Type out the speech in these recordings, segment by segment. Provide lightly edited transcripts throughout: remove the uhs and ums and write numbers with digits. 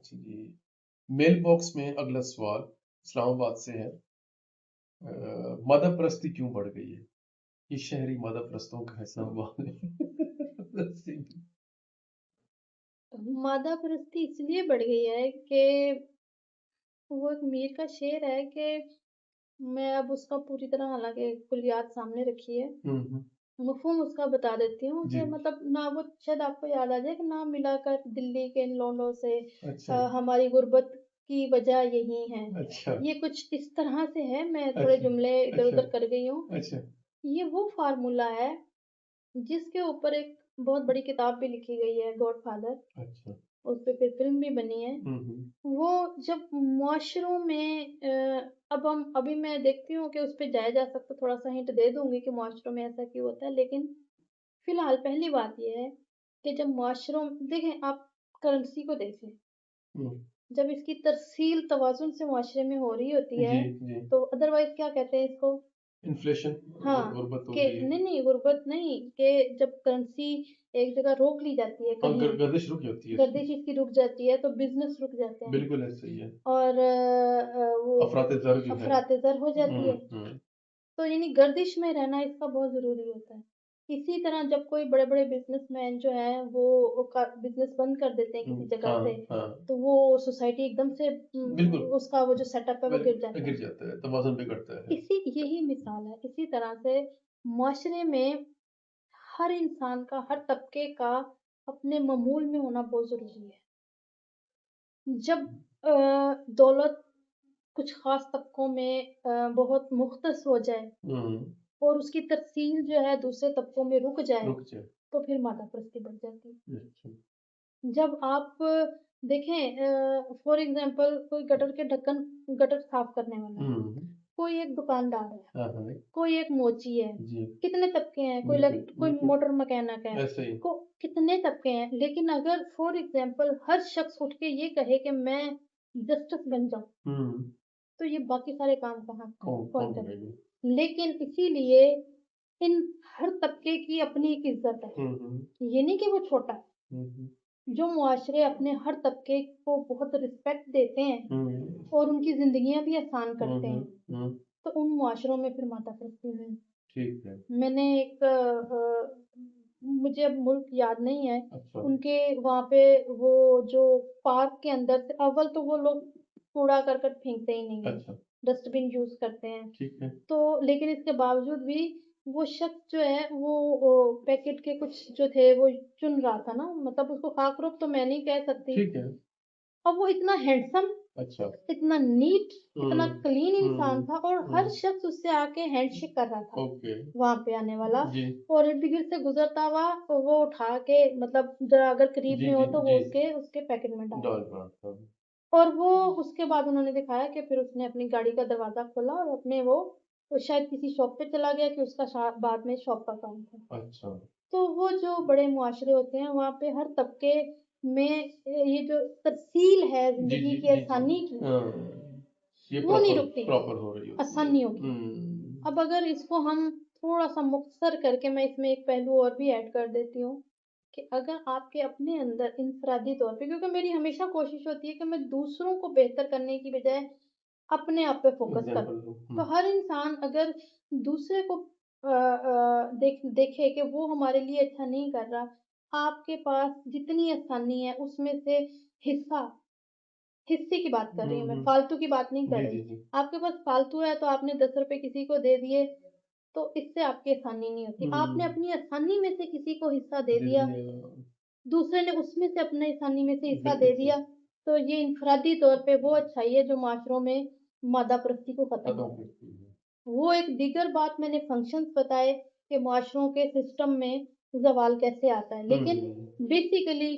अच्छा जी। Mail box में अगला सवाल इस्लामाबाद से है। मदप्रस्ती क्यों बढ़ गई है? ये शहरी मदप्रस्तों का इस्लामाबाद में। मादा परस्ती इसलिए बढ़ गई है कि वो एक मीर का शेर है कि मैं अब उसका पूरी तरह हालाँकि कुलियात सामने रखी है। हम्म। मफ़हूम उसका बता देती हूँ जी। कि मतलब ना वो शायद आपको याद आ जाए कि ना मिला कर दिल्ली के इन लौंडों से अच्छा। हमारी गुर्बत की वजह यही है। अच्छा। ये कुछ इस तरह से है, मैं थोड़े अच्छा। जुमले अच्छा। इधर-उधर कर गई हूँ। अच्छा। ये वो फ़ॉर्मूला है जिसके ऊपर एक बहुत बड़ी किताब भी लिखी गई है गॉडफ़ादर, अच्छा। उस पे फिर फ़िल्म भी बनी है। हम्म। वो जब मुआशरों में अब हम अभी मैं देखती हूँ कि उस पे जाया जा सकता है, थोड़ा-सा हिंट दे दूँगी कि मुआशरों में ऐसा क्यों होता है। लेकिन फ़िलहाल पहली बात ये है कि जब मुआशरों देखें आप करेंसी को देख लें, हम्म। जब इसकी तरसील तवाज़ुन से मुआशरे में हो रही होती जी। है, जी। तो अदरवाइज़ क्या कहते हैं इसको? इन्फ्लेशन। हाँ, गुर्बत कि होती है। नहीं गुर्बत नहीं, कि जब करेंसी एक जगह रोक ली जाती है हाँ, कहीं, गर्दिश रुक जाती है इसकी। गर्दिश इसकी रुक जाती है, तो बिज़नेस रुक जाते हैं बिल्कुल ऐसा ही है। और वो अफरात ज़र जो है। अफ़रात-ए-ज़र हो जाती है। हम्म। तो यानी गर्दिश में रहना इसका बहुत ज़रूरी होता है। इसी तरह जब कोई बड़े-बड़े बिज़नेसमैन जो हैं वो का बिज़नेस बंद कर देते हैं किसी जगह हाँ। से, हाँ। तो वो सोसाइटी एकदम से बिल्कुल। उसका वो जो सेटअप है वो गिर जाता गिर है। जाता है, तवाज़ुन बिगड़ता है। इसी यही मिसाल है। इसी तरह से मुआशरे में हर इंसान का, हर तबके का अपने मामूल में होना बहुत ज़रूरी है। जब दौलत कुछ ख़ास तबकों में बहुत मुख़्तस हो जाए हम्म। और उसकी तरसील जो है दूसरे तबकों में रुक जाए, रुक जाए। तो फिर मादाप्रस्ती बढ़ जाती है। अच्छा। जब आप देखें फॉर एग्ज़ाम्पल कोई गटर साफ़ करने वाला है, हम्म। कोई एक दुकानदार है, हाँ हाँ। कोई एक मोची है, जी। कितने तबके हैं, बिल्कुल कोई बिल्कुल। मोटर मैकेनिक है, ऐसे ही। को कितने तबके हैं। लेकिन अगर फॉर एग्ज़ाम्पल हर शख़्स उठ के ये कहे कि मैं जस्टिस बन जाऊँ, हम्म। तो ये बाकी सारे काम कौन कौन कौन करेगा? करेगा? लेकिन इसीलिए इन हर तबके की अपनी एक इज़्ज़त है। हम्म। ये नहीं कि वो छोटा है। हम्म। जो मुआशरे अपने हर तबके को बहुत रिस्पेक्ट देते हैं हम्म। और उनकी ज़िंदगियाँ भी आसान करते हम्म। हैं, तो उन मुआशरों में फिर माता-परस्ती नहीं। ठीक है। मैंने एक मुझे अब मुल्क याद नहीं है, अच्छा। उनके वहाँ पे वो जो पार्क के अंदर से अव्वल तो वो लोग कूड़ा-करकट फेंकते ही नहीं हैं, अच्छा। डस्टबिन यूज़ करते हैं। ठीक है। तो लेकिन इसके बावजूद भी वो शख़्स जो है वो पैकेट के कुछ जो थे वो चुन रहा था ना, मतलब उसको खाक-रोब तो मैं नहीं कह सकती। ठीक है। और वो इतना हैंडसम, अच्छा। इतना नीट, इतना हम्म। क्लीन इंसान हम्म। था और हर हम्म। शख़्स उससे आके हैंडशेक कर रहा था, ओके। वहाँ पे आने वाला जी। और इर्द-गिर्द से गुज़रता हुआ तो वो उठा के मतलब ज़रा अगर करीब जी में हो जी तो वो जी। उसके उसके पैकेट में डाल डाल देता। रहा था। और वो उसके बाद उन्होंने दिखाया कि फिर उसने अपनी गाड़ी का दरवाज़ा खोला और अपने वो शायद किसी शॉप पे चला गया कि उसका बाद में शॉप का काम था। अच्छा। तो वो जो बड़े मुआशरे होते हैं, वहाँ पे हर तबके में ये जो तरसील है जी ज़िंदगी जी की जी जी। आसानी की, हाँ, ये वो नहीं प्रॉपर रुकती, प्रॉपर हो रही होती है। आसानी होगी। हम्म। अब अगर इसको हम थोड़ा-सा मुख्तसर करके मैं इसमें एक पहलू और भी ऐड कर देती हूँ, कि अगर आपके अपने अंदर इनफ़रादी तौर पे क्योंकि मेरी हमेशा कोशिश होती है कि मैं दूसरों को बेहतर करने की बजाय अपने आप पे फ़ोकस करूँ। एग्जाम्पल दो। तो हर इंसान अगर दूसरे को देखे कि वो हमारे लिए अच्छा नहीं कर रहा, आपके पास जितनी आसानी है उसमें से हिस्सा हिस्से की बात कर रही हूँ मैं, फालतू की बात नहीं कर जी रही। जी जी। आपके पास फालतू है तो आपने ₹10 किसी को दे दिए, तो इससे आपकी आसानी नहीं होती। आपने हम्म। अपनी आसानी में से किसी को हिस्सा दे दे दिया, दिया। दूसरे ने उसमें से अपनी आसानी में से हिस्सा बिल्कुल दे सही। दिया, तो ये इनफ़रादी तौर पे वो अच्छाई है जो माशरों में मादा-परस्ती को ख़त्म खत्म करे। करती है। वो एक दीगर बात मैंने फ़ंक्शंस बताए कि मुआशरों के सिस्टम में ज़वाल कैसे आता है। लेकिन हम्म। बेसिकली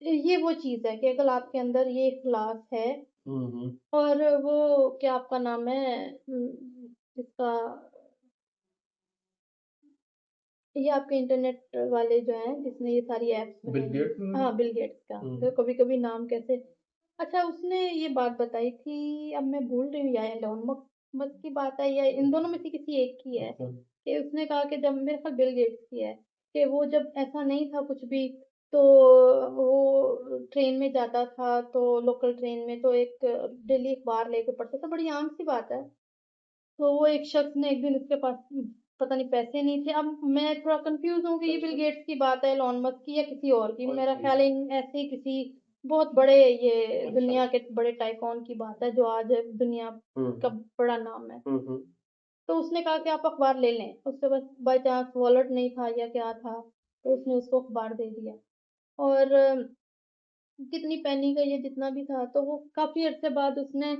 ये वो चीज़ है कि अगर आपके अंदर ये इख़लास है हम्म। और वो क्या आपका नाम है इसका ये आपके इंटरनेट वाले जो हैं जिसने ये सारी ऐप्स बिल बनाई हैं। गेट्स। हाँ, बिल गेट्स का। तो कभी-कभी नाम कैसे अच्छा उसने ये बात बताई थी, अब मैं भूल रही हूँ या एलोन मस्क की बात है या इन दोनों में से किसी एक की है, अच्छा। कि उसने कहा कि जब मेरे ख़्याल बिल गेट्स की है, कि वो जब ऐसा नहीं था कुछ भी तो वो ट्रेन में जाता था, तो लोकल ट्रेन में तो एक डेली अखबार लेके पढ़ता था, बड़ी आम सी बात है। तो वो एक शख्स ने एक दिन उसके पास पता नहीं पैसे नहीं थे। अब मैं थोड़ा कंफ्यूज हूँ कि ये बिल गेट्स की बात है, एलोन मस्क की या किसी और की। मेरा अच्छा, ख्याल है ऐसे ही किसी बहुत बड़े ये अच्छा। दुनिया के बड़े टाइकून की बात है जो आज दुनिया का हम्म, बड़ा नाम है। हम्म, तो उसने कहा कि आप अखबार ले लें। उसके पास बाय चांस वॉलेट नहीं था या क्या था, तो उसने उसको अखबार दे दिया। और कितनी पैनी का ये जितना भी था, तो वो काफ़ी अरसे बाद उसने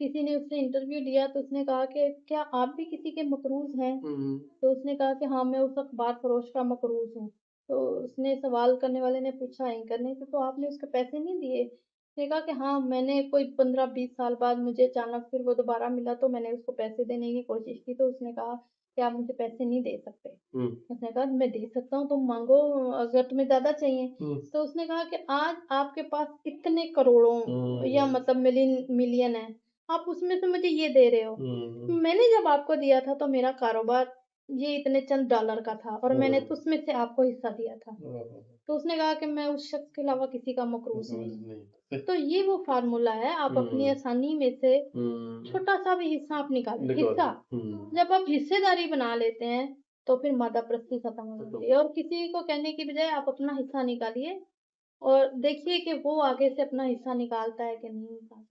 किसी ने उससे इंटरव्यू लिया, तो उसने कहा कि क्या आप भी किसी के मक़रूज़ हैं? हम्म, तो उसने कहा कि हाँ, मैं उस अखबार फ़रोश का मक़रूज़ हूँ। तो उसने सवाल करने वाले ने पूछा एंकर ने कि तो आपने उसके पैसे नहीं दिए? उसने कहा कि हाँ, मैंने कोई 15-20 साल बाद मुझे अचानक फिर वो दोबारा मिला तो मैंने उसको पैसे देने की कोशिश की, तो उसने कहा कि आप मुझे पैसे नहीं दे सकते। हम्म, उसने कहा मैं दे सकता हूँ, तुम माँगो अगर तुम्हें ज़्यादा चाहिए। हम्म, तो उसने कहा कि आज आपके पास इतने करोड़ों या हम्म, मतलब मिलियन है, आप उसमें से मुझे ये दे रहे हो। हम्म, मैंने जब आपको दिया था तो मेरा कारोबार ये इतने चंद डॉलर का था और मैंने तो उसमें से आपको हिस्सा दिया था। हम्म, तो उसने कहा कि मैं उस शख्स के अलावा किसी का मकरूज़ समझ नहीं हूँ। नहीं। तो ये वो फ़ॉर्मूला है, आप अपनी हम्म, आसानी में से हम्म, छोटा-सा भी हिस्सा आप निकालें, निकाल। हिस्सा। हम्म, जब आप हिस्सेदारी बना लेते हैं, तो फिर मादाप्रस्ती खत्म हो खत्म। जाती है और किसी को कहने की बजाय आप अपना हिस्सा निकालिए और देखिए कि वो आगे से अपना हिस्सा निकालता है कि नहीं निकालता।